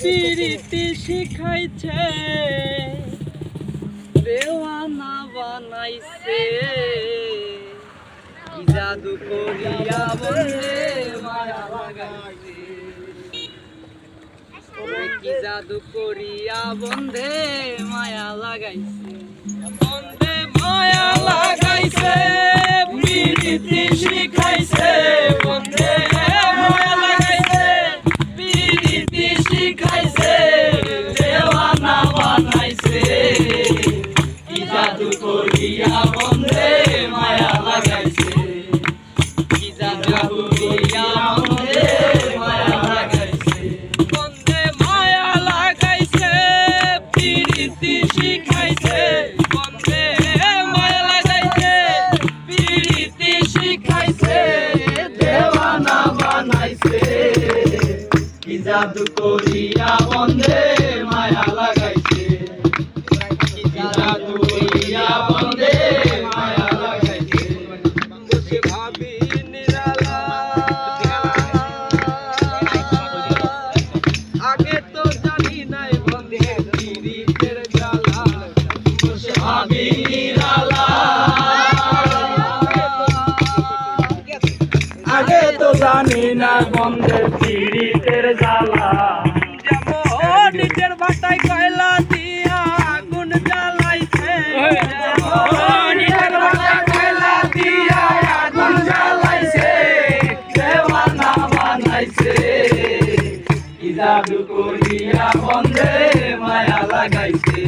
পিরিতি শিখাইছে দেওয়ানা বানাইছে কি জাদু করিয়া বন্ধে মায়া লাগাইছে কি জাদু করিয়া বন্ধে মায়া লাগাইছে বন্ধে মায়া লাগাইছে পিরিতি শিখাইছে বন্ধে মায়া লাগাইছে পিরিতি শিখাইছে দেওয়ানা বানাইছে কি জাদু করিয়া বন্ধে মায়া লাগাইছে কি জাদু করিয়া বন্ধে মায়া লাগাইছে বন্ধে মায়া লাগাইছে পিরিতি শিখাইছে বন্ধে মায়া লাগাইছে পিরিতি শিখাইছে দেওয়ানা বানাইছে কি জাদু করিয়া বন্ধে মায়া লাগাইছে কি জাদু করিয়া বন্ধে মায়া লাগাইছে বসে ভাবি নিরালা আগে তো জানি নাই বন্ধে পিরিতের জ্বালা বসে ভাবি নিরালা আগে তো জানি না বন্ধের পিরিতের জ্বালা যেমন নিজের বাটায় কয়লা দিয়া আগুন জ্বালাইছে নিজের বাটায় কয়লা দিয়া আগুন জ্বালাইছে দেওয়ানা বানাইছে কি জাদু করিয়া বন্ধে মায়া লাগাইছে